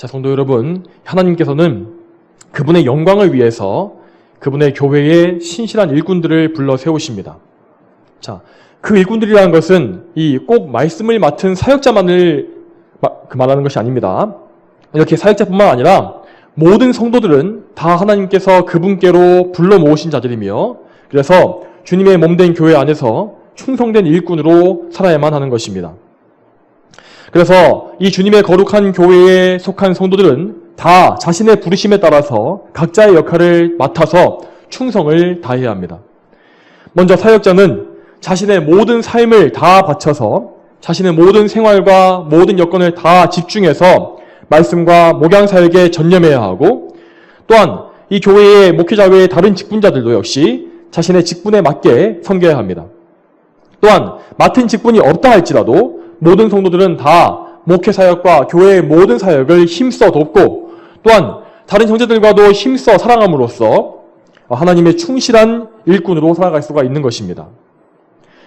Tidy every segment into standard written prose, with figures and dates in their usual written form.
자, 성도 여러분, 하나님께서는 그분의 영광을 위해서 그분의 교회에 신실한 일꾼들을 불러 세우십니다. 자, 그 일꾼들이라는 것은 이 꼭 말씀을 맡은 사역자만을 말하는 것이 아닙니다. 이렇게 사역자뿐만 아니라 모든 성도들은 다 하나님께서 그분께로 불러 모으신 자들이며, 그래서 주님의 몸된 교회 안에서 충성된 일꾼으로 살아야만 하는 것입니다. 그래서 이 주님의 거룩한 교회에 속한 성도들은 다 자신의 부르심에 따라서 각자의 역할을 맡아서 충성을 다해야 합니다. 먼저 사역자는 자신의 모든 삶을 다 바쳐서 자신의 모든 생활과 모든 여건을 다 집중해서 말씀과 목양 사역에 전념해야 하고, 또한 이 교회의 목회자 외의 다른 직분자들도 역시 자신의 직분에 맞게 섬겨야 합니다. 또한 맡은 직분이 없다 할지라도 모든 성도들은 다 목회 사역과 교회의 모든 사역을 힘써 돕고, 또한 다른 형제들과도 힘써 사랑함으로써 하나님의 충실한 일꾼으로 살아갈 수가 있는 것입니다.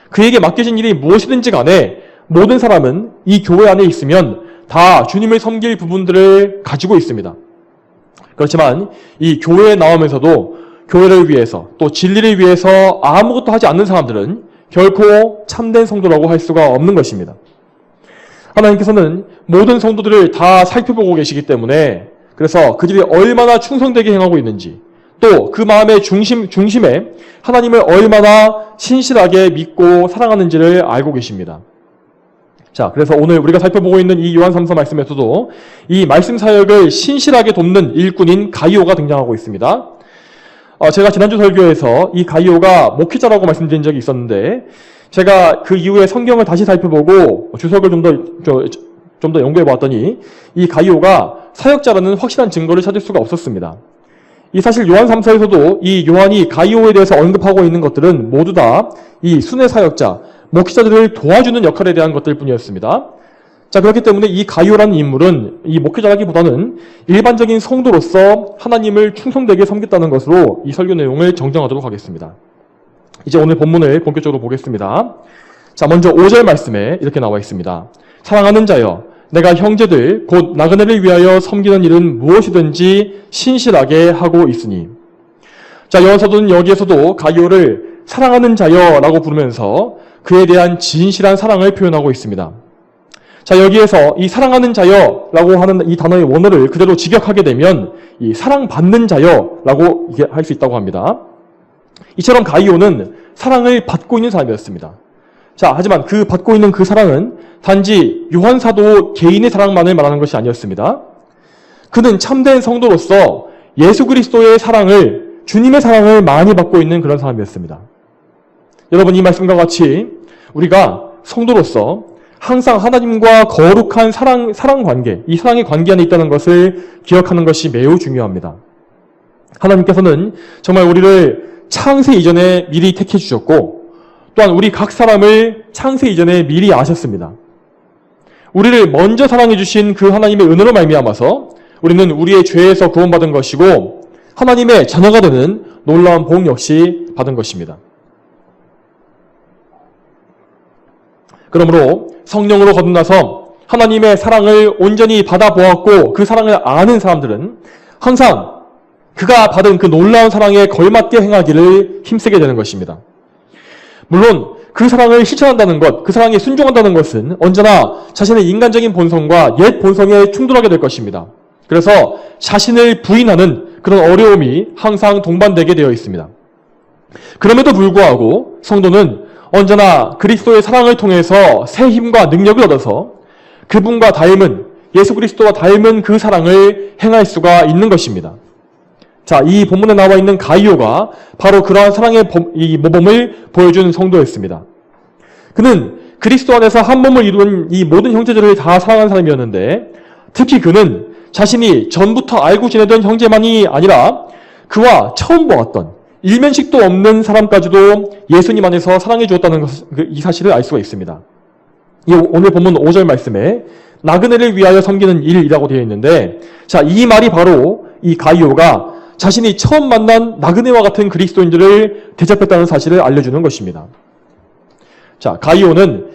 그에게 맡겨진 일이 무엇이든지 간에 모든 사람은 이 교회 안에 있으면 다 주님을 섬길 부분들을 가지고 있습니다. 그렇지만 이 교회에 나오면서도 교회를 위해서 또 진리를 위해서 아무것도 하지 않는 사람들은 결코 참된 성도라고 할 수가 없는 것입니다. 하나님께서는 모든 성도들을 다 살펴보고 계시기 때문에, 그래서 그들이 얼마나 충성되게 행하고 있는지, 또 그 마음의 중심에 하나님을 얼마나 신실하게 믿고 사랑하는지를 알고 계십니다. 자, 그래서 오늘 우리가 살펴보고 있는 이 요한 3서 말씀에서도 이 말씀 사역을 신실하게 돕는 일꾼인 가이오가 등장하고 있습니다. 제가 지난주 설교에서 이 가이오가 목회자라고 말씀드린 적이 있었는데, 제가 그 이후에 성경을 다시 살펴보고 주석을 좀 더 연구해 보았더니 이 가이오가 사역자라는 확실한 증거를 찾을 수가 없었습니다. 이 사실 요한 3서에서도 이 요한이 가이오에 대해서 언급하고 있는 것들은 모두 다 이 순회 사역자, 목회자들을 도와주는 역할에 대한 것들 뿐이었습니다. 자, 그렇기 때문에 이 가이오라는 인물은 이 목회자라기보다는 일반적인 성도로서 하나님을 충성되게 섬겼다는 것으로 이 설교 내용을 정정하도록 하겠습니다. 이제 오늘 본문을 본격적으로 보겠습니다. 자, 먼저 5절 말씀에 이렇게 나와 있습니다. 사랑하는 자여, 내가 형제들 곧 나그네를 위하여 섬기는 일은 무엇이든지 신실하게 하고 있으니. 자, 요한사도는 여기에서도 가이오를 사랑하는 자여라고 부르면서 그에 대한 진실한 사랑을 표현하고 있습니다. 자, 여기에서 이 사랑하는 자여라고 하는 이 단어의 원어를 그대로 직역하게 되면 이 사랑받는 자여라고 할 수 있다고 합니다. 이처럼 가이오는 사랑을 받고 있는 사람이었습니다. 자, 하지만 그 받고 있는 그 사랑은 단지 요한사도 개인의 사랑만을 말하는 것이 아니었습니다. 그는 참된 성도로서 예수 그리스도의 사랑을, 주님의 사랑을 많이 받고 있는 그런 사람이었습니다. 여러분, 이 말씀과 같이 우리가 성도로서 항상 하나님과 거룩한 사랑 관계, 이 사랑의 관계 안에 있다는 것을 기억하는 것이 매우 중요합니다. 하나님께서는 정말 우리를 창세 이전에 미리 택해 주셨고, 또한 우리 각 사람을 창세 이전에 미리 아셨습니다. 우리를 먼저 사랑해 주신 그 하나님의 은혜로 말미암아서 우리는 우리의 죄에서 구원받은 것이고 하나님의 자녀가 되는 놀라운 복 역시 받은 것입니다. 그러므로 성령으로 거듭나서 하나님의 사랑을 온전히 받아보았고 그 사랑을 아는 사람들은 항상 그가 받은 그 놀라운 사랑에 걸맞게 행하기를 힘쓰게 되는 것입니다. 물론 그 사랑을 실천한다는 것, 그 사랑에 순종한다는 것은 언제나 자신의 인간적인 본성과 옛 본성에 충돌하게 될 것입니다. 그래서 자신을 부인하는 그런 어려움이 항상 동반되게 되어 있습니다. 그럼에도 불구하고 성도는 언제나 그리스도의 사랑을 통해서 새 힘과 능력을 얻어서 그분과 닮은, 예수 그리스도와 닮은 그 사랑을 행할 수가 있는 것입니다. 자, 이 본문에 나와 있는 가이오가 바로 그러한 사랑의 이 모범을 보여준 성도였습니다. 그는 그리스도 안에서 한 몸을 이룬 이 모든 형제들을 다 사랑하는 사람이었는데, 특히 그는 자신이 전부터 알고 지내던 형제만이 아니라 그와 처음 보았던 일면식도 없는 사람까지도 예수님 안에서 사랑해 주었다는 이 사실을 알 수가 있습니다. 오늘 본문 5절 말씀에 나그네를 위하여 섬기는 일이라고 되어 있는데, 자, 이 말이 바로 이 가이오가 자신이 처음 만난 나그네와 같은 그리스도인들을 대접했다는 사실을 알려주는 것입니다. 자, 가이오는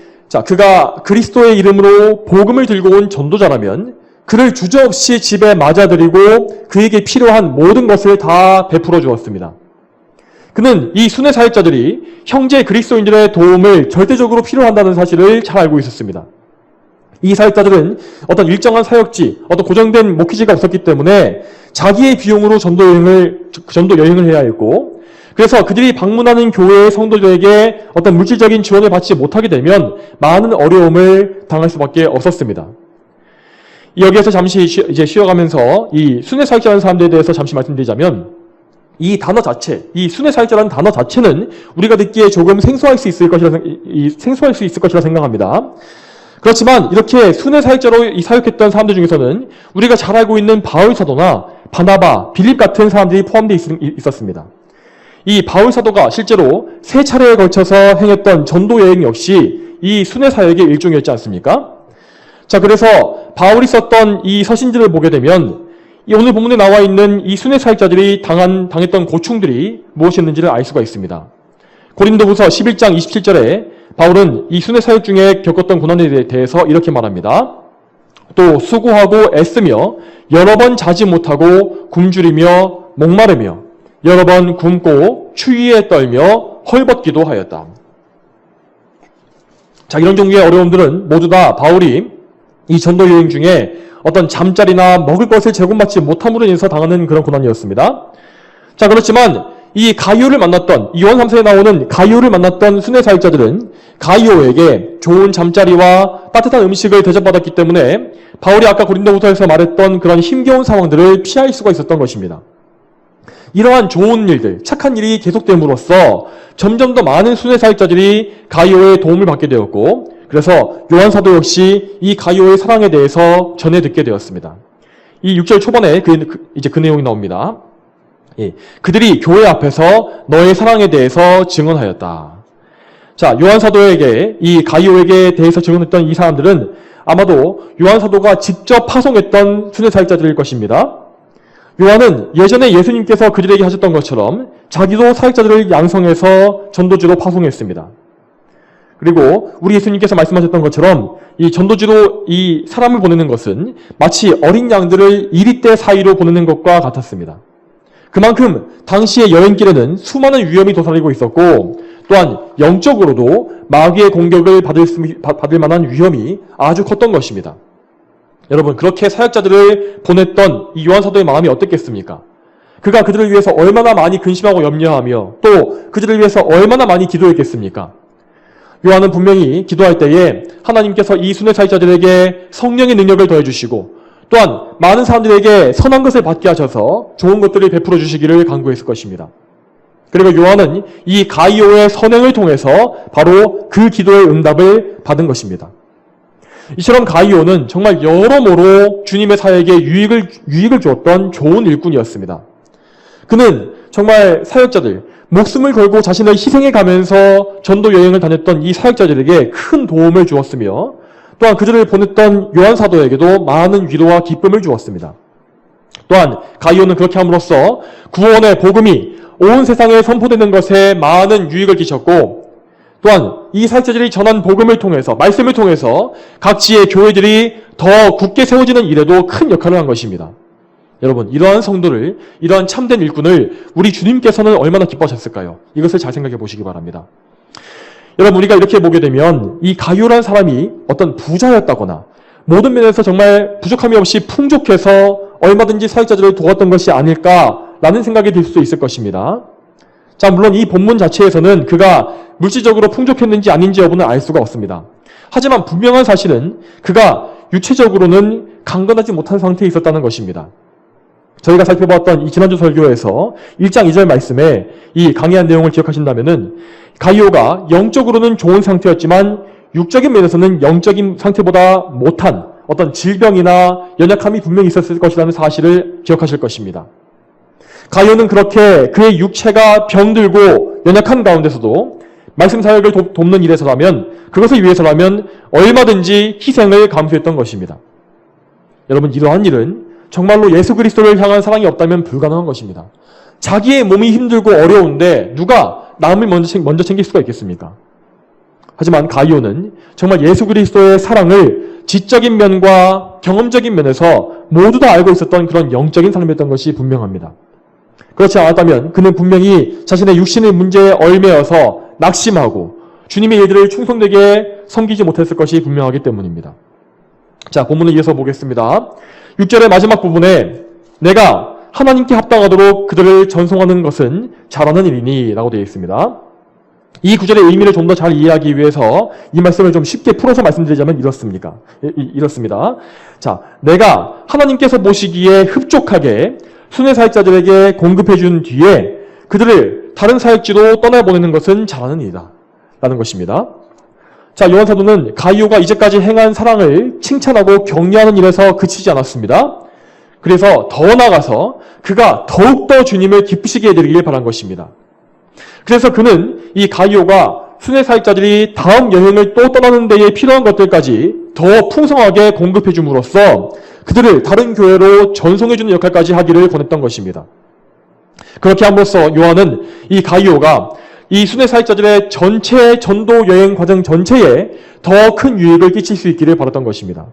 그가 그리스도의 이름으로 복음을 들고 온 전도자라면 그를 주저없이 집에 맞아들이고 그에게 필요한 모든 것을 다 베풀어 주었습니다. 그는 이 순회 사역자들이 형제 그리스도인들의 도움을 절대적으로 필요한다는 사실을 잘 알고 있었습니다. 이 사역자들은 어떤 일정한 사역지, 어떤 고정된 목회지가 없었기 때문에 자기의 비용으로 전도 여행을 해야 했고, 그래서 그들이 방문하는 교회의 성도들에게 어떤 물질적인 지원을 받지 못하게 되면 많은 어려움을 당할 수밖에 없었습니다. 여기에서 잠시 쉬어가면서 이 순회 사역자라는 사람들에 대해서 잠시 말씀드리자면, 이 단어 자체, 이 순회 사역자라는 단어 자체는 우리가 듣기에 조금 생소할 수 있을 것이라 생각합니다. 그렇지만 이렇게 순회 사역자로 사역했던 사람들 중에서는 우리가 잘 알고 있는 바울 사도나 바나바, 빌립 같은 사람들이 포함되어 있었습니다. 이 바울 사도가 실제로 3차례에 걸쳐서 행했던 전도 여행 역시 이 순회 사역의 일종이었지 않습니까? 자, 그래서 바울이 썼던 이 서신들을 보게 되면 오늘 본문에 나와 있는 이 순회 사역자들이 당했던 고충들이 무엇이었는지를 알 수가 있습니다. 고린도후서 11장 27절에 바울은 이 순회 사역 중에 겪었던 고난에 대해서 이렇게 말합니다. 또 수고하고 애쓰며 여러 번 자지 못하고 굶주리며 목마르며 여러 번 굶고 추위에 떨며 헐벗기도 하였다. 자, 이런 종류의 어려움들은 모두 다 바울이 이 전도 여행 중에 어떤 잠자리나 먹을 것을 제공받지 못함으로 인해서 당하는 그런 고난이었습니다. 자, 그렇지만 이 가이오를 만났던, 요한 3서에 나오는 가이오를 만났던 순회 사역자들은 가이오에게 좋은 잠자리와 따뜻한 음식을 대접받았기 때문에 바울이 아까 고린도후서에서 말했던 그런 힘겨운 상황들을 피할 수가 있었던 것입니다. 이러한 좋은 일들, 착한 일이 계속됨으로써 점점 더 많은 순회 사역자들이 가이오의 도움을 받게 되었고, 그래서 요한 사도 역시 이 가이오의 사랑에 대해서 전해 듣게 되었습니다. 이 6절 초반에 그 내용이 나옵니다. 예, 그들이 교회 앞에서 너의 사랑에 대해서 증언하였다. 자, 요한 사도에게 이 가이오에게 대해서 증언했던 이 사람들은 아마도 요한 사도가 직접 파송했던 순회 사역자들일 것입니다. 요한은 예전에 예수님께서 그들에게 하셨던 것처럼 자기도 사역자들을 양성해서 전도지로 파송했습니다. 그리고 우리 예수님께서 말씀하셨던 것처럼 이 전도지로 이 사람을 보내는 것은 마치 어린 양들을 이리떼 사이로 보내는 것과 같았습니다. 그만큼 당시의 여행길에는 수많은 위험이 도사리고 있었고, 또한 영적으로도 마귀의 공격을 받을 만한 위험이 아주 컸던 것입니다. 여러분, 그렇게 사역자들을 보냈던 이 요한 사도의 마음이 어땠겠습니까? 그가 그들을 위해서 얼마나 많이 근심하고 염려하며 또 그들을 위해서 얼마나 많이 기도했겠습니까? 요한은 분명히 기도할 때에 하나님께서 이 순회 사역자들에게 성령의 능력을 더해주시고 또한 많은 사람들에게 선한 것을 받게 하셔서 좋은 것들을 베풀어 주시기를 간구했을 것입니다. 그리고 요한은 이 가이오의 선행을 통해서 바로 그 기도의 응답을 받은 것입니다. 이처럼 가이오는 정말 여러모로 주님의 사역에 유익을 주었던 좋은 일꾼이었습니다. 그는 정말 사역자들, 목숨을 걸고 자신을 희생해 가면서 전도 여행을 다녔던 이 사역자들에게 큰 도움을 주었으며 또한 그들을 보냈던 요한 사도에게도 많은 위로와 기쁨을 주었습니다. 또한 가이오는 그렇게 함으로써 구원의 복음이 온 세상에 선포되는 것에 많은 유익을 끼쳤고, 또한 이 사역자들이 전한 복음을 통해서, 말씀을 통해서 각지의 교회들이 더 굳게 세워지는 일에도 큰 역할을 한 것입니다. 여러분, 이러한 성도를, 이러한 참된 일꾼을 우리 주님께서는 얼마나 기뻐하셨을까요? 이것을 잘 생각해 보시기 바랍니다. 여러분, 우리가 이렇게 보게 되면 이 가이오라는 사람이 어떤 부자였다거나 모든 면에서 정말 부족함이 없이 풍족해서 얼마든지 사역자들을 도왔던 것이 아닐까라는 생각이 들 수 있을 것입니다. 자, 물론 이 본문 자체에서는 그가 물질적으로 풍족했는지 아닌지 여부는 알 수가 없습니다. 하지만 분명한 사실은 그가 육체적으로는 강건하지 못한 상태에 있었다는 것입니다. 저희가 살펴봤던 이 지난주 설교에서 1장 2절 말씀에 이 강의한 내용을 기억하신다면은 가이오가 영적으로는 좋은 상태였지만 육적인 면에서는 영적인 상태보다 못한 어떤 질병이나 연약함이 분명히 있었을 것이라는 사실을 기억하실 것입니다. 가이오는 그렇게 그의 육체가 병들고 연약한 가운데서도 말씀 사역을 돕는 일에서라면, 그것을 위해서라면 얼마든지 희생을 감수했던 것입니다. 여러분, 이러한 일은 정말로 예수 그리스도를 향한 사랑이 없다면 불가능한 것입니다. 자기의 몸이 힘들고 어려운데 누가 남을 먼저 챙길 수가 있겠습니까? 하지만 가이오는 정말 예수 그리스도의 사랑을 지적인 면과 경험적인 면에서 모두 다 알고 있었던 그런 영적인 사람이었던 것이 분명합니다. 그렇지 않았다면 그는 분명히 자신의 육신의 문제에 얽매여서 낙심하고 주님의 일들을 충성되게 섬기지 못했을 것이 분명하기 때문입니다. 자, 본문을 이어서 보겠습니다. 6절의 마지막 부분에 내가 하나님께 합당하도록 그들을 전송하는 것은 잘하는 일이니 라고 되어 있습니다. 이 구절의 의미를 좀 더 잘 이해하기 위해서 이 말씀을 좀 쉽게 풀어서 말씀드리자면 이렇습니다. 자, 내가 하나님께서 보시기에 흡족하게 순회 사역자들에게 공급해 준 뒤에 그들을 다른 사역지로 떠나보내는 것은 잘하는 일이다 라는 것입니다. 자, 요한 사도는 가이오가 이제까지 행한 사랑을 칭찬하고 격려하는 일에서 그치지 않았습니다. 그래서 더 나아가서 그가 더욱더 주님을 기쁘시게 해드리길 바란 것입니다. 그래서 그는 이 가이오가 순회 사역자들이 다음 여행을 또 떠나는 데에 필요한 것들까지 더 풍성하게 공급해 줌으로써 그들을 다른 교회로 전송해주는 역할까지 하기를 권했던 것입니다. 그렇게 함으로써 요한은 이 가이오가 이 순회 사역자들의 전체 전도 여행 과정 전체에 더 큰 유익을 끼칠 수 있기를 바랐던 것입니다.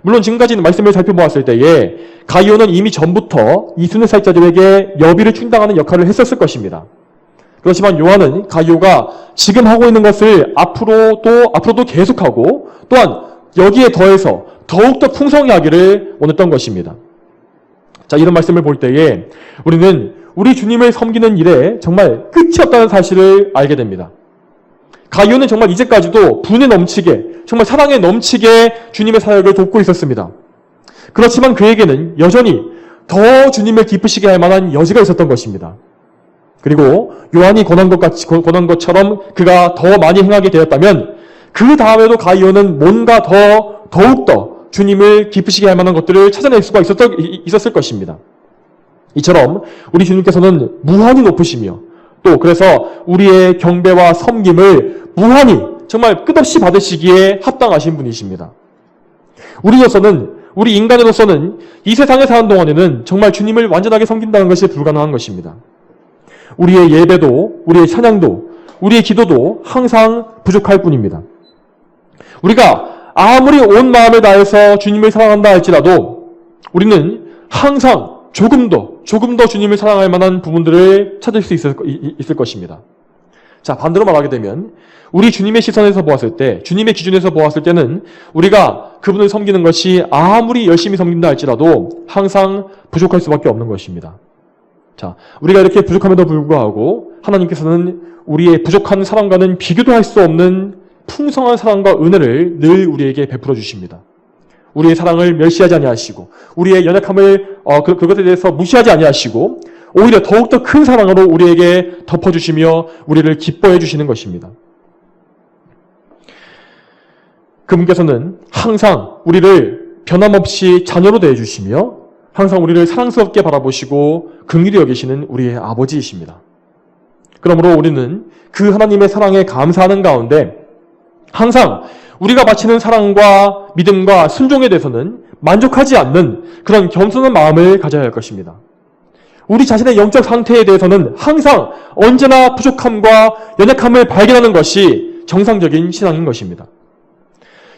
물론 지금까지 말씀을 살펴보았을 때에 가이오는 이미 전부터 이 순회 사역자들에게 여비를 충당하는 역할을 했었을 것입니다. 그렇지만 요한은 가이오가 지금 하고 있는 것을 앞으로도 계속하고 또한 여기에 더해서 더욱더 풍성히 하기를 원했던 것입니다. 자, 이런 말씀을 볼 때에 우리는 우리 주님을 섬기는 일에 정말 끝이 없다는 사실을 알게 됩니다. 가이오는 정말 이제까지도 분에 넘치게, 정말 사랑에 넘치게 주님의 사역을 돕고 있었습니다. 그렇지만 그에게는 여전히 더 주님을 기쁘시게 할 만한 여지가 있었던 것입니다. 그리고 요한이 권한 것처럼 그가 더 많이 행하게 되었다면 그 다음에도 가이오는 뭔가 더욱더 주님을 기쁘시게 할 만한 것들을 찾아낼 수가 있었을 것입니다. 이처럼 우리 주님께서는 무한히 높으시며 또 그래서 우리의 경배와 섬김을 무한히 정말 끝없이 받으시기에 합당하신 분이십니다. 우리 인간으로서는 이 세상에 사는 동안에는 정말 주님을 완전하게 섬긴다는 것이 불가능한 것입니다. 우리의 예배도, 우리의 찬양도, 우리의 기도도 항상 부족할 뿐입니다. 우리가 아무리 온 마음을 다해서 주님을 사랑한다 할지라도 우리는 항상 조금 더 주님을 사랑할 만한 부분들을 찾을 수 있을 것입니다. 자, 반대로 말하게 되면 우리 주님의 시선에서 보았을 때, 주님의 기준에서 보았을 때는 우리가 그분을 섬기는 것이 아무리 열심히 섬긴다 할지라도 항상 부족할 수밖에 없는 것입니다. 자, 우리가 이렇게 부족함에도 불구하고 하나님께서는 우리의 부족한 사랑과는 비교도 할 수 없는 풍성한 사랑과 은혜를 늘 우리에게 베풀어 주십니다. 우리의 사랑을 멸시하지 아니하시고 우리의 연약함을 그것에 대해서 무시하지 아니하시고 오히려 더욱더 큰 사랑으로 우리에게 덮어주시며 우리를 기뻐해 주시는 것입니다. 그분께서는 항상 우리를 변함없이 자녀로 대해주시며 항상 우리를 사랑스럽게 바라보시고 긍휼히 여기시는 우리의 아버지이십니다. 그러므로 우리는 그 하나님의 사랑에 감사하는 가운데 항상 우리가 바치는 사랑과 믿음과 순종에 대해서는 만족하지 않는 그런 겸손한 마음을 가져야 할 것입니다. 우리 자신의 영적 상태에 대해서는 항상 언제나 부족함과 연약함을 발견하는 것이 정상적인 신앙인 것입니다.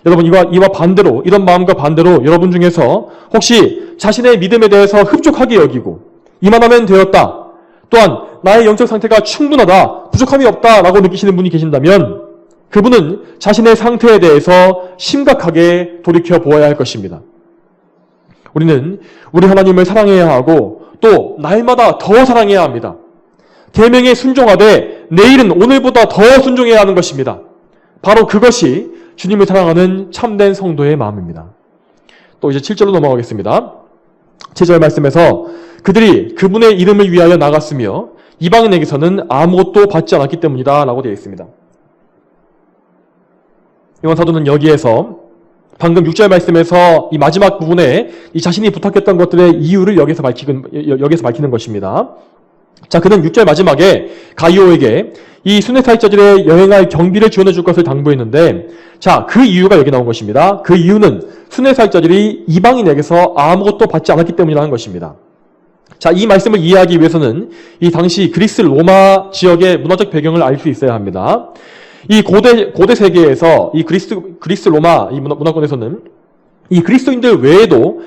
여러분, 이와 반대로, 이런 마음과 반대로 여러분 중에서 혹시 자신의 믿음에 대해서 흡족하게 여기고 이만하면 되었다, 또한 나의 영적 상태가 충분하다, 부족함이 없다라고 느끼시는 분이 계신다면 그분은 자신의 상태에 대해서 심각하게 돌이켜 보아야 할 것입니다. 우리는 우리 하나님을 사랑해야 하고 또 날마다 더 사랑해야 합니다. 계명에 순종하되 내일은 오늘보다 더 순종해야 하는 것입니다. 바로 그것이 주님을 사랑하는 참된 성도의 마음입니다. 또 이제 7절로 넘어가겠습니다. 7절 말씀에서 그들이 그분의 이름을 위하여 나갔으며 이방인에게서는 아무것도 받지 않았기 때문이다 라고 되어 있습니다. 요한 사도는 여기에서 방금 6절 말씀에서 이 마지막 부분에 이 자신이 부탁했던 것들의 이유를 여기서 밝히는 것입니다. 자, 그는 6절 마지막에 가이오에게 이 순회 사역자들의 여행할 경비를 지원해 줄 것을 당부했는데, 자, 그 이유가 여기 나온 것입니다. 그 이유는 순회 사역자들이 이방인에게서 아무것도 받지 않았기 때문이라는 것입니다. 자, 이 말씀을 이해하기 위해서는 이 당시 그리스 로마 지역의 문화적 배경을 알 수 있어야 합니다. 이 고대 세계에서 이 그리스 로마 이 문화권에서는 이 그리스도인들 외에도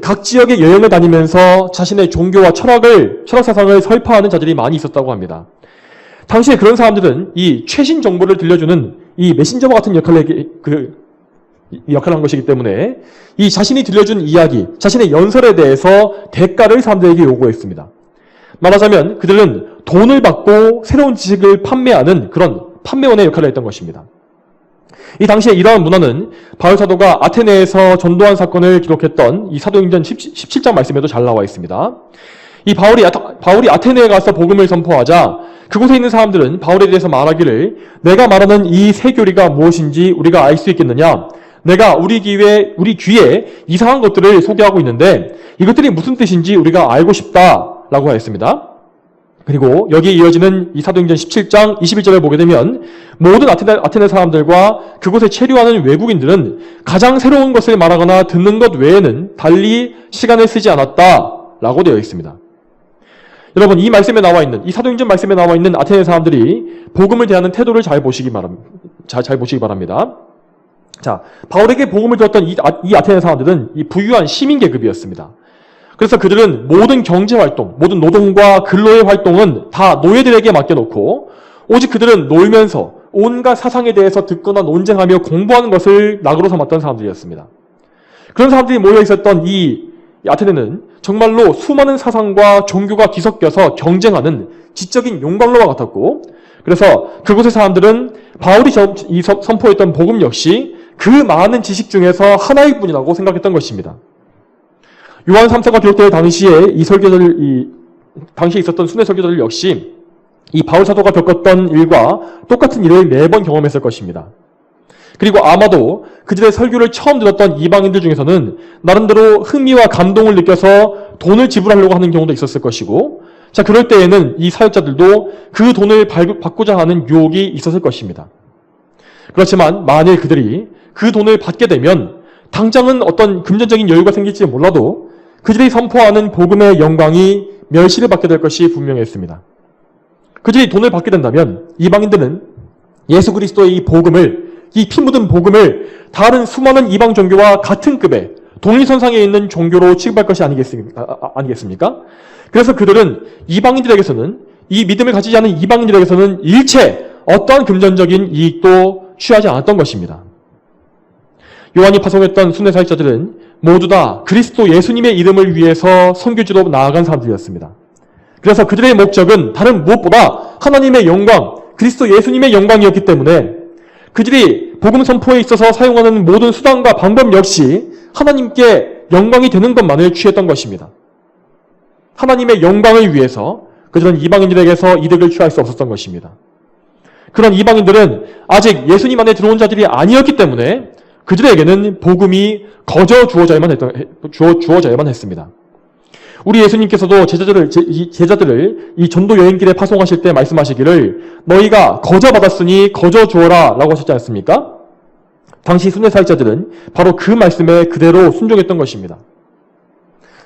각 지역의 여행을 다니면서 자신의 종교와 철학 사상을 설파하는 자들이 많이 있었다고 합니다. 당시에 그런 사람들은 이 최신 정보를 들려주는 이 메신저와 같은 역할을 한 것이기 때문에 이 자신이 들려준 이야기, 자신의 연설에 대해서 대가를 사람들에게 요구했습니다. 말하자면 그들은 돈을 받고 새로운 지식을 판매하는 그런 판매원의 역할을 했던 것입니다. 이 당시에 이러한 문화는 바울 사도가 아테네에서 전도한 사건을 기록했던 이 사도행전 17장 말씀에도 잘 나와 있습니다. 이 바울이 아테네에 가서 복음을 선포하자 그곳에 있는 사람들은 바울에 대해서 말하기를 내가 말하는 이 새 교리가 무엇인지 우리가 알 수 있겠느냐? 내가 우리 귀에 이상한 것들을 소개하고 있는데 이것들이 무슨 뜻인지 우리가 알고 싶다라고 하였습니다. 그리고 여기에 이어지는 이 사도행전 17장 21절을 보게 되면 모든 아테네 사람들과 그곳에 체류하는 외국인들은 가장 새로운 것을 말하거나 듣는 것 외에는 달리 시간을 쓰지 않았다라고 되어 있습니다. 여러분, 이 말씀에 나와 있는, 이 사도행전 말씀에 나와 있는 아테네 사람들이 복음을 대하는 태도를 잘 보시기 바랍니다. 자, 바울에게 복음을 들었던 이 아테네 사람들은 이 부유한 시민 계급이었습니다. 그래서 그들은 모든 경제활동, 모든 노동과 근로의 활동은 다 노예들에게 맡겨놓고 오직 그들은 놀면서 온갖 사상에 대해서 듣거나 논쟁하며 공부하는 것을 낙으로 삼았던 사람들이었습니다. 그런 사람들이 모여 있었던 이 아테네는 정말로 수많은 사상과 종교가 뒤섞여서 경쟁하는 지적인 용광로와 같았고 그래서 그곳의 사람들은 바울이 선포했던 복음 역시 그 많은 지식 중에서 하나일 뿐이라고 생각했던 것입니다. 요한 3서가 기록될 당시에 당시에 있었던 순회 설교자들 역시 이 바울 사도가 겪었던 일과 똑같은 일을 매번 경험했을 것입니다. 그리고 아마도 그들의 설교를 처음 들었던 이방인들 중에서는 나름대로 흥미와 감동을 느껴서 돈을 지불하려고 하는 경우도 있었을 것이고 자, 그럴 때에는 이 사역자들도 그 돈을 받고자 하는 유혹이 있었을 것입니다. 그렇지만 만일 그들이 그 돈을 받게 되면 당장은 어떤 금전적인 여유가 생길지 몰라도 그들이 선포하는 복음의 영광이 멸시를 받게 될 것이 분명했습니다. 그들이 돈을 받게 된다면 이방인들은 예수 그리스도의 이 복음을, 이 피 묻은 복음을 다른 수많은 이방 종교와 같은 급의 동일선상에 있는 종교로 취급할 것이 아니겠습니까? 그래서 그들은 이방인들에게서는, 이 믿음을 가지지 않은 이방인들에게서는 일체 어떠한 금전적인 이익도 취하지 않았던 것입니다. 요한이 파송했던 순회 사역자들은 모두 다 그리스도 예수님의 이름을 위해서 선교지로 나아간 사람들이었습니다. 그래서 그들의 목적은 다른 무엇보다 하나님의 영광, 그리스도 예수님의 영광이었기 때문에 그들이 복음 선포에 있어서 사용하는 모든 수단과 방법 역시 하나님께 영광이 되는 것만을 취했던 것입니다. 하나님의 영광을 위해서 그들은 이방인들에게서 이득을 취할 수 없었던 것입니다. 그런 이방인들은 아직 예수님 안에 들어온 자들이 아니었기 때문에 그들에게는 복음이 거저 주어져야만 했습니다. 우리 예수님께서도 제자들을 이 전도 여행길에 파송하실 때 말씀하시기를 너희가 거저 받았으니 거저 주어라 라고 하셨지 않습니까? 당시 순회 사역자들은 바로 그 말씀에 그대로 순종했던 것입니다.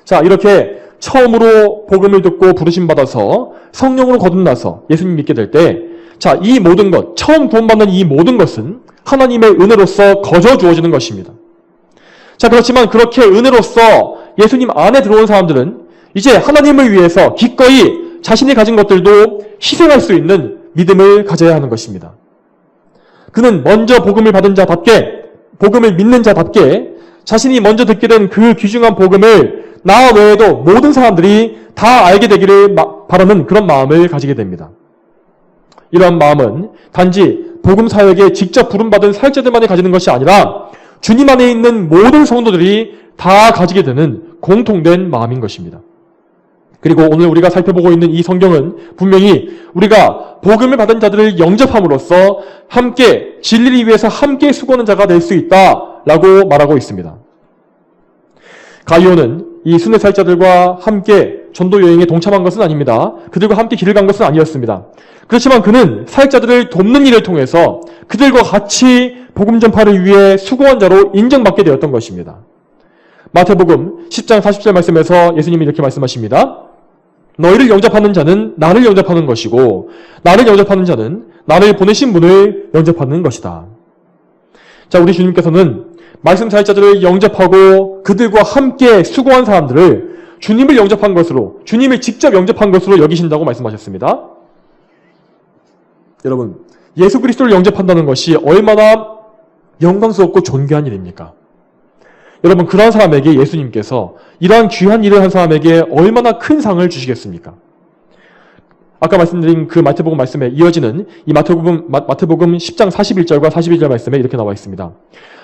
자, 이렇게 처음으로 복음을 듣고 부르심 받아서 성령으로 거듭나서 예수님 믿게 될 때, 자, 이 모든 것, 처음 구원받는 이 모든 것은 하나님의 은혜로서 거저 주어지는 것입니다. 자, 그렇지만 그렇게 은혜로서 예수님 안에 들어온 사람들은 이제 하나님을 위해서 기꺼이 자신이 가진 것들도 희생할 수 있는 믿음을 가져야 하는 것입니다. 그는 먼저 복음을 받은 자답게, 복음을 믿는 자답게 자신이 먼저 듣게 된 그 귀중한 복음을 나 외에도 모든 사람들이 다 알게 되기를 바라는 그런 마음을 가지게 됩니다. 이러한 마음은 단지 복음 사역에 직접 부름받은 사역자들만이 가지는 것이 아니라 주님 안에 있는 모든 성도들이 다 가지게 되는 공통된 마음인 것입니다. 그리고 오늘 우리가 살펴보고 있는 이 성경은 분명히 우리가 복음을 받은 자들을 영접함으로써 함께 진리를 위해서 함께 수고하는 자가 될 수 있다라고 말하고 있습니다. 가이오는 이 순회 사역자들과 함께 전도 여행에 동참한 것은 아닙니다. 그들과 함께 길을 간 것은 아니었습니다. 그렇지만 그는 사역자들을 돕는 일을 통해서 그들과 같이 복음 전파를 위해 수고한 자로 인정받게 되었던 것입니다. 마태복음 10장 40절 말씀에서 예수님이 이렇게 말씀하십니다. 너희를 영접하는 자는 나를 영접하는 것이고 나를 영접하는 자는 나를 보내신 분을 영접하는 것이다. 자, 우리 주님께서는 말씀 사역자들을 영접하고 그들과 함께 수고한 사람들을 주님을 영접한 것으로, 주님을 직접 영접한 것으로 여기신다고 말씀하셨습니다. 여러분, 예수 그리스도를 영접한다는 것이 얼마나 영광스럽고 존귀한 일입니까? 여러분, 그러한 사람에게 예수님께서 이러한 귀한 일을 한 사람에게 얼마나 큰 상을 주시겠습니까? 아까 말씀드린 그 마태복음 말씀에 이어지는 이 마태복음 10장 41절과 42절 말씀에 이렇게 나와 있습니다.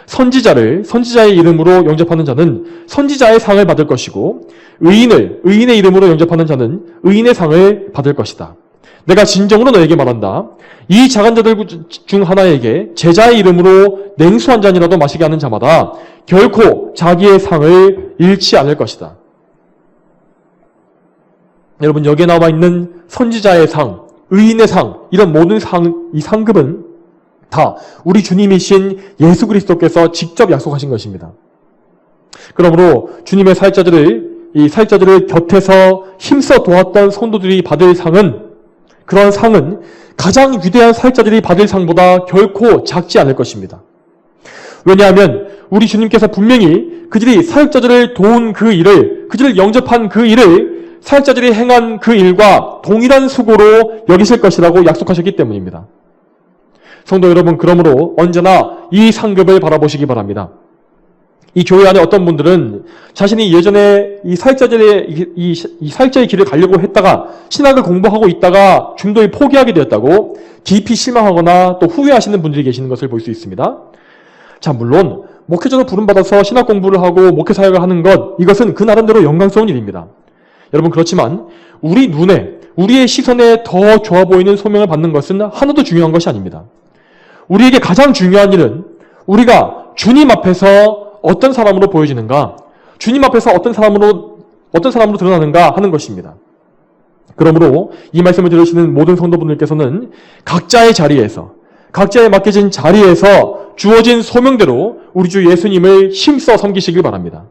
선지자의 이름으로 영접하는 자는 선지자의 상을 받을 것이고 의인의 이름으로 영접하는 자는 의인의 상을 받을 것이다. 내가 진정으로 너에게 말한다. 이 작은 자들 중 하나에게 제자의 이름으로 냉수 한 잔이라도 마시게 하는 자마다 결코 자기의 상을 잃지 않을 것이다. 여러분, 여기에 나와 있는 선지자의 상, 의인의 상, 이런 모든 이 상급은 다 우리 주님이신 예수 그리스도께서 직접 약속하신 것입니다. 그러므로 주님의 이 사역자들을 곁에서 힘써 도왔던 성도들이 받을 상은, 그런 상은 가장 위대한 사역자들이 받을 상보다 결코 작지 않을 것입니다. 왜냐하면 우리 주님께서 분명히 그들이 사역자들을 도운 그 일을, 그들을 영접한 그 일을 사역자들이 행한 그 일과 동일한 수고로 여기실 것이라고 약속하셨기 때문입니다. 성도 여러분, 그러므로 언제나 이 상급을 바라보시기 바랍니다. 이 교회 안에 어떤 분들은 자신이 예전에 이 사역자의 길을 가려고 했다가 신학을 공부하고 있다가 중도에 포기하게 되었다고 깊이 실망하거나 또 후회하시는 분들이 계시는 것을 볼 수 있습니다. 자, 물론 목회자로 부름받아서 신학 공부를 하고 목회 사역을 하는 것, 이것은 그 나름대로 영광스러운 일입니다. 여러분, 그렇지만 우리 눈에, 우리의 시선에 더 좋아 보이는 소명을 받는 것은 하나도 중요한 것이 아닙니다. 우리에게 가장 중요한 일은 우리가 주님 앞에서 어떤 사람으로 보여지는가, 주님 앞에서 어떤 사람으로 드러나는가 하는 것입니다. 그러므로 이 말씀을 들으시는 모든 성도분들께서는 각자의 자리에서, 각자의 맡겨진 자리에서 주어진 소명대로 우리 주 예수님을 힘써 섬기시길 바랍니다.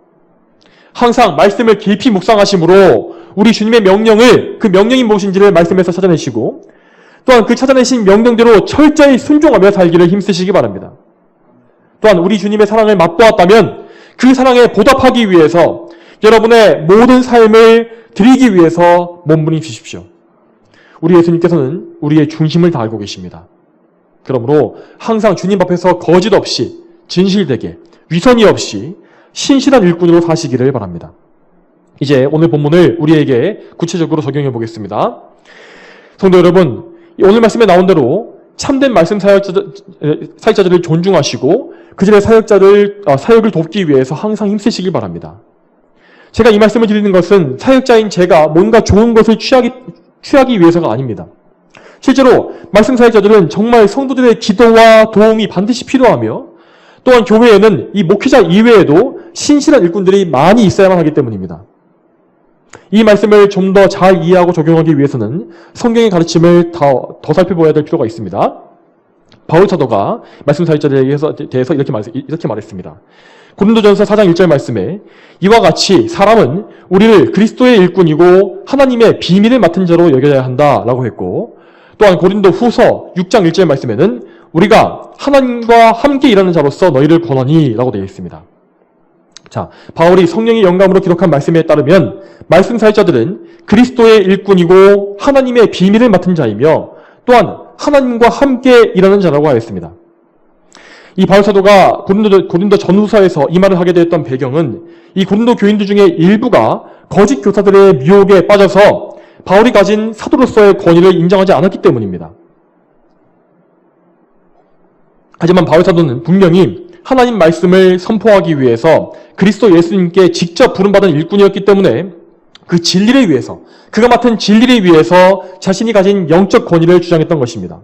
항상 말씀을 깊이 묵상하심으로 우리 주님의 명령을, 그 명령이 무엇인지를 말씀에서 찾아내시고 또한 그 찾아내신 명령대로 철저히 순종하며 살기를 힘쓰시기 바랍니다. 또한 우리 주님의 사랑을 맛보았다면 그 사랑에 보답하기 위해서 여러분의 모든 삶을 드리기 위해서 몸부림치십시오. 우리 예수님께서는 우리의 중심을 다 알고 계십니다. 그러므로 항상 주님 앞에서 거짓 없이 진실되게 위선이 없이 신실한 일꾼으로 사시기를 바랍니다. 이제 오늘 본문을 우리에게 구체적으로 적용해 보겠습니다. 성도 여러분, 오늘 말씀에 나온 대로 참된 말씀 사역자들을 존중하시고 그들의 사역을 돕기 위해서 항상 힘쓰시길 바랍니다. 제가 이 말씀을 드리는 것은 사역자인 제가 뭔가 좋은 것을 취하기 위해서가 아닙니다. 실제로 말씀 사역자들은 정말 성도들의 기도와 도움이 반드시 필요하며 또한 교회에는 이 목회자 이외에도 신실한 일꾼들이 많이 있어야만 하기 때문입니다. 이 말씀을 좀 더 잘 이해하고 적용하기 위해서는 성경의 가르침을 더 살펴봐야 될 필요가 있습니다. 바울 사도가 말씀 사역자들에 대해서 이렇게 말했습니다. 고린도전서 4장 1절 말씀에 이와 같이 사람은 우리를 그리스도의 일꾼이고 하나님의 비밀을 맡은 자로 여겨야 한다라고 했고, 또한 고린도 후서 6장 1절 말씀에는 우리가 하나님과 함께 일하는 자로서 너희를 권하니 라고 되어 있습니다. 자, 바울이 성령의 영감으로 기록한 말씀에 따르면 말씀 사역자들은 그리스도의 일꾼이고 하나님의 비밀을 맡은 자이며 또한 하나님과 함께 일하는 자라고 하였습니다. 이 바울 사도가 고린도 전후서에서 이 말을 하게 되었던 배경은 이 고린도 교인들 중에 일부가 거짓 교사들의 미혹에 빠져서 바울이 가진 사도로서의 권위를 인정하지 않았기 때문입니다. 하지만 바울 사도는 분명히 하나님 말씀을 선포하기 위해서 그리스도 예수님께 직접 부름받은 일꾼이었기 때문에 그 진리를 위해서, 그가 맡은 진리를 위해서 자신이 가진 영적 권위를 주장했던 것입니다.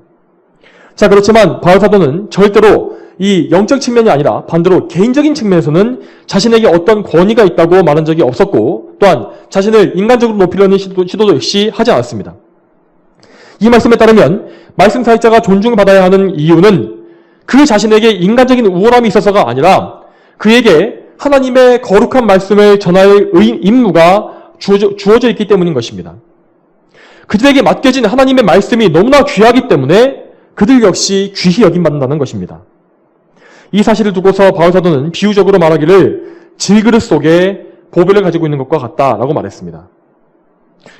자, 그렇지만 바울 사도는 절대로 이 영적 측면이 아니라 반대로 개인적인 측면에서는 자신에게 어떤 권위가 있다고 말한 적이 없었고, 또한 자신을 인간적으로 높이려는 시도도 역시 하지 않았습니다. 이 말씀에 따르면 말씀 사역자가 존중을 받아야 하는 이유는 그 자신에게 인간적인 우월함이 있어서가 아니라 그에게 하나님의 거룩한 말씀을 전할 임무가 주어져 있기 때문인 것입니다. 그들에게 맡겨진 하나님의 말씀이 너무나 귀하기 때문에 그들 역시 귀히 여김받는다는 것입니다. 이 사실을 두고서 바울 사도는 비유적으로 말하기를 질그릇 속에 보배를 가지고 있는 것과 같다라고 말했습니다.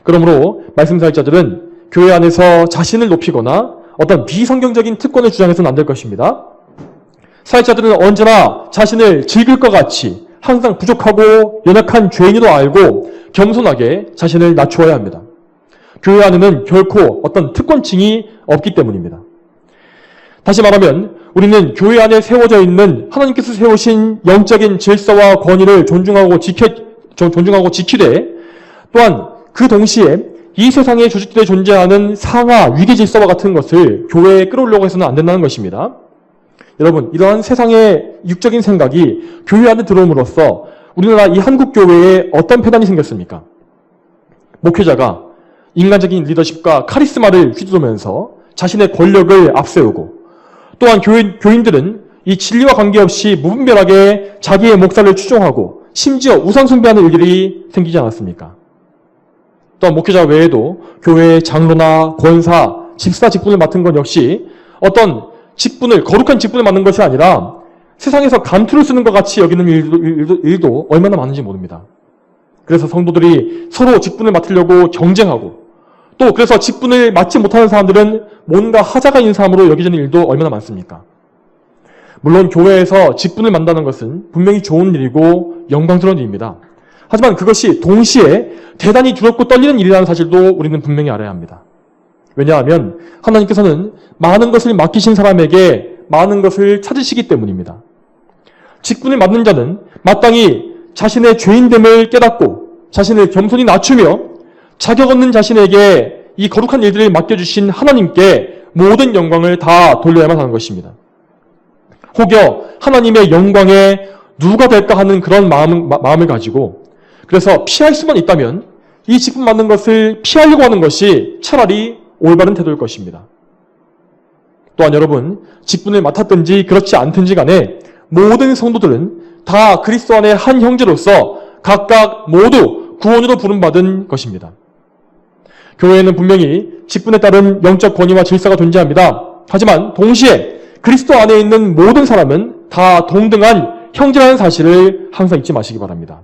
그러므로 말씀 사역자들은 교회 안에서 자신을 높이거나 어떤 비성경적인 특권을 주장해서는 안 될 것입니다. 사역자들은 언제나 자신을 즐길 것 같이 항상 부족하고 연약한 죄인으로 알고 겸손하게 자신을 낮추어야 합니다. 교회 안에는 결코 어떤 특권층이 없기 때문입니다. 다시 말하면 우리는 교회 안에 세워져 있는 하나님께서 세우신 영적인 질서와 권위를 존중하고 지키되 또한 그 동시에 이 세상의 조직들에 존재하는 상하, 위계 질서와 같은 것을 교회에 끌어오려고 해서는 안 된다는 것입니다. 여러분, 이러한 세상의 육적인 생각이 교회 안에 들어옴으로써 우리나라 이 한국교회에 어떤 폐단이 생겼습니까? 목회자가 인간적인 리더십과 카리스마를 휘두르면서 자신의 권력을 앞세우고 또한 교인들은 이 진리와 관계없이 무분별하게 자기의 목사를 추종하고 심지어 우상숭배하는 일들이 생기지 않았습니까? 또한 목회자 외에도 교회의 장로나 권사, 집사 직분을 맡은 것 역시 어떤 거룩한 직분을 맡는 것이 아니라 세상에서 감투를 쓰는 것 같이 여기는 일도 얼마나 많은지 모릅니다. 그래서 성도들이 서로 직분을 맡으려고 경쟁하고 또 그래서 직분을 맡지 못하는 사람들은 뭔가 하자가 있는 사람으로 여겨지는 일도 얼마나 많습니까? 물론 교회에서 직분을 맡는다는 것은 분명히 좋은 일이고 영광스러운 일입니다. 하지만 그것이 동시에 대단히 두렵고 떨리는 일이라는 사실도 우리는 분명히 알아야 합니다. 왜냐하면 하나님께서는 많은 것을 맡기신 사람에게 많은 것을 찾으시기 때문입니다. 직분을 맡는 자는 마땅히 자신의 죄인됨을 깨닫고 자신을 겸손히 낮추며 자격 없는 자신에게 이 거룩한 일들을 맡겨주신 하나님께 모든 영광을 다 돌려야만 하는 것입니다. 혹여 하나님의 영광에 누가 될까 하는 그런 마음을 가지고 그래서 피할 수만 있다면 이 직분 맡는 것을 피하려고 하는 것이 차라리 올바른 태도일 것입니다. 또한 여러분, 직분을 맡았든지 그렇지 않든지 간에 모든 성도들은 다 그리스도 안의 한 형제로서 각각 모두 구원으로 부름받은 것입니다. 교회에는 분명히 직분에 따른 영적 권위와 질서가 존재합니다. 하지만 동시에 그리스도 안에 있는 모든 사람은 다 동등한 형제라는 사실을 항상 잊지 마시기 바랍니다.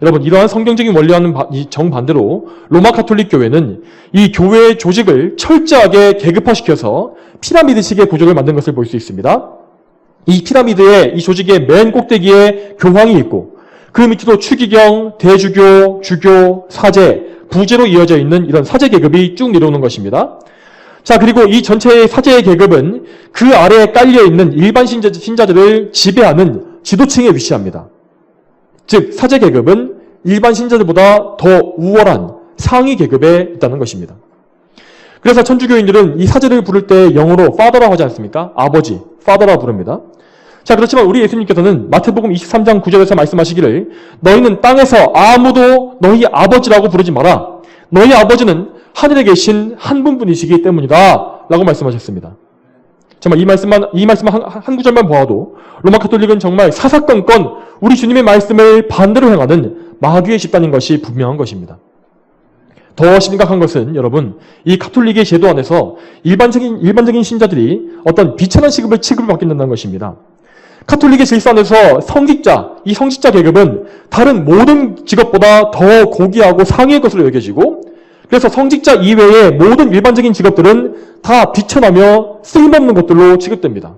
여러분, 이러한 성경적인 원리와는 정반대로 로마 가톨릭 교회는 이 교회의 조직을 철저하게 계급화시켜서 피라미드식의 구조를 만든 것을 볼 수 있습니다. 이 피라미드의 이 조직의 맨 꼭대기에 교황이 있고 그 밑으로 추기경, 대주교, 주교, 사제, 부제로 이어져 있는 이런 사제 계급이 쭉 내려오는 것입니다. 자, 그리고 이 전체의 사제의 계급은 그 아래에 깔려있는 일반 신자들을 지배하는 지도층에 위치합니다. 즉, 사제 계급은 일반 신자들보다 더 우월한 상위 계급에 있다는 것입니다. 그래서 천주교인들은 이 사제를 부를 때 영어로 father라고 하지 않습니까? 아버지, father라고 부릅니다. 자, 그렇지만 우리 예수님께서는 마태복음 23장 9절에서 말씀하시기를 너희는 땅에서 아무도 너희 아버지라고 부르지 마라. 너희 아버지는 하늘에 계신 한 분뿐이시기 때문이다. 라고 말씀하셨습니다. 정말 이 말씀 한 구절만 보아도 로마 가톨릭은 정말 사사건건 우리 주님의 말씀을 반대로 행하는 마귀의 집단인 것이 분명한 것입니다. 더 심각한 것은 여러분, 이 가톨릭의 제도 안에서 일반적인 신자들이 어떤 비천한 취급을 받는다는 것입니다. 가톨릭의 질서 안에서 이 성직자 계급은 다른 모든 직업보다 더 고귀하고 상위의 것으로 여겨지고 그래서 성직자 이외의 모든 일반적인 직업들은 다 비천하며 쓸모없는 것들로 취급됩니다.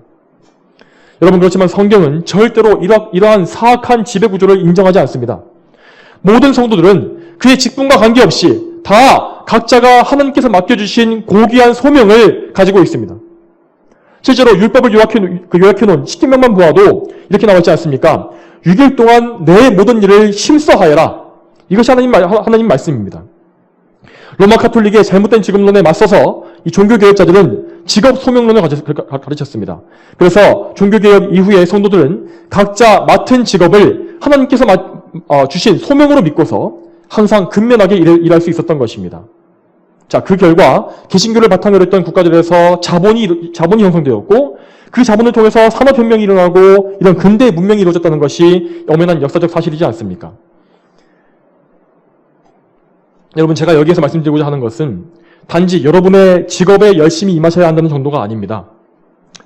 여러분, 그렇지만 성경은 절대로 이러한 사악한 지배구조를 인정하지 않습니다. 모든 성도들은 그의 직분과 관계없이 다 각자가 하나님께서 맡겨주신 고귀한 소명을 가지고 있습니다. 실제로 율법을 요약해놓은 십계명만 보아도 이렇게 나와 있지 않습니까? 6일 동안 내 모든 일을 힘써하여라. 이것이 하나님 말씀입니다. 로마 가톨릭의 잘못된 직업론에 맞서서 이 종교개혁자들은 직업 소명론을 가르쳤습니다. 그래서 종교개혁 이후에 성도들은 각자 맡은 직업을 하나님께서 주신 소명으로 믿고서 항상 근면하게 일할 수 있었던 것입니다. 자, 그 결과 개신교를 바탕으로 했던 국가들에서 자본이 형성되었고 그 자본을 통해서 산업혁명이 일어나고 이런 근대 문명이 이루어졌다는 것이 엄연한 역사적 사실이지 않습니까? 여러분, 제가 여기에서 말씀드리고자 하는 것은 단지 여러분의 직업에 열심히 임하셔야 한다는 정도가 아닙니다.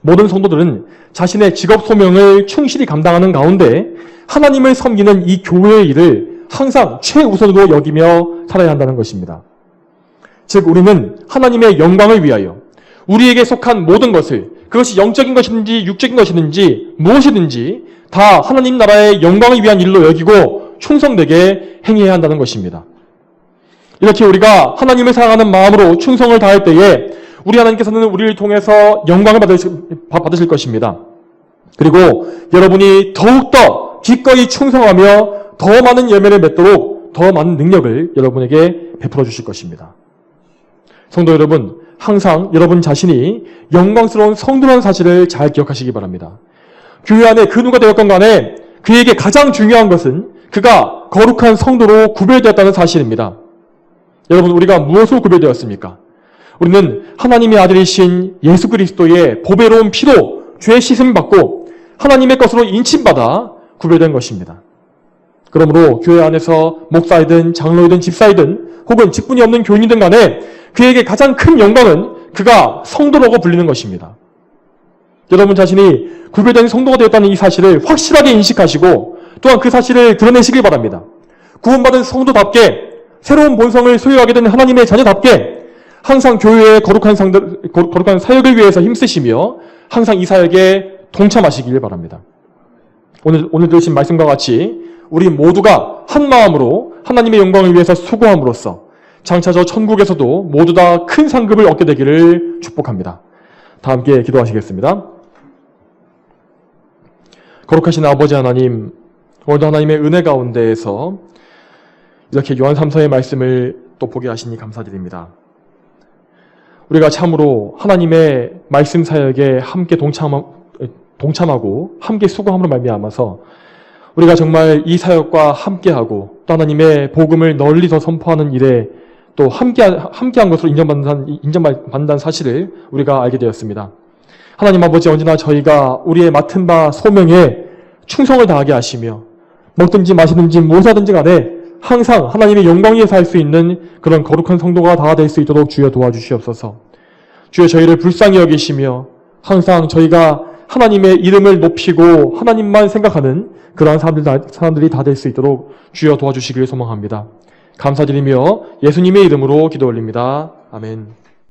모든 성도들은 자신의 직업 소명을 충실히 감당하는 가운데 하나님을 섬기는 이 교회의 일을 항상 최우선으로 여기며 살아야 한다는 것입니다. 즉, 우리는 하나님의 영광을 위하여 우리에게 속한 모든 것을, 그것이 영적인 것이든지 육적인 것이든지 무엇이든지 다 하나님 나라의 영광을 위한 일로 여기고 충성되게 행해야 한다는 것입니다. 이렇게 우리가 하나님을 사랑하는 마음으로 충성을 다할 때에 우리 하나님께서는 우리를 통해서 영광을 받으실 것입니다. 그리고 여러분이 더욱더 기꺼이 충성하며 더 많은 열매를 맺도록 더 많은 능력을 여러분에게 베풀어 주실 것입니다. 성도 여러분, 항상 여러분 자신이 영광스러운 성도라는 사실을 잘 기억하시기 바랍니다. 교회 안에 그 누가 되었건 간에 그에게 가장 중요한 것은 그가 거룩한 성도로 구별되었다는 사실입니다. 여러분, 우리가 무엇으로 구별되었습니까? 우리는 하나님의 아들이신 예수 그리스도의 보배로운 피로 죄 씻음 받고 하나님의 것으로 인침받아 구별된 것입니다. 그러므로 교회 안에서 목사이든 장로이든 집사이든 혹은 직분이 없는 교인이든 간에 그에게 가장 큰 영광은 그가 성도라고 불리는 것입니다. 여러분 자신이 구별된 성도가 되었다는 이 사실을 확실하게 인식하시고 또한 그 사실을 드러내시길 바랍니다. 구원받은 성도답게 새로운 본성을 소유하게 된 하나님의 자녀답게 항상 교회의 거룩한 사역을 위해서 힘쓰시며 항상 이 사역에 동참하시길 바랍니다. 오늘 들으신 말씀과 같이 우리 모두가 한 마음으로 하나님의 영광을 위해서 수고함으로써 장차 저 천국에서도 모두 다 큰 상급을 얻게 되기를 축복합니다. 다 함께 기도하시겠습니다. 거룩하신 아버지 하나님, 오늘도 하나님의 은혜 가운데에서 이렇게 요한 3서의 말씀을 또 보게 하시니 감사드립니다. 우리가 참으로 하나님의 말씀 사역에 함께 동참하고 함께 수고함으로 말미암아서 우리가 정말 이 사역과 함께하고 또 하나님의 복음을 널리 더 선포하는 일에 또 함께한 것으로 인정받는다는 사실을 우리가 알게 되었습니다. 하나님 아버지, 언제나 저희가 우리의 맡은 바 소명에 충성을 다하게 하시며 먹든지 마시든지 무엇하든지 간에 항상 하나님의 영광 위에서 할 수 있는 그런 거룩한 성도가 다 될 수 있도록 주여 도와주시옵소서. 주여 저희를 불쌍히 여기시며 항상 저희가 하나님의 이름을 높이고 하나님만 생각하는 그러한 사람들이 다 될 수 있도록 주여 도와주시기를 소망합니다. 감사드리며 예수님의 이름으로 기도 올립니다. 아멘.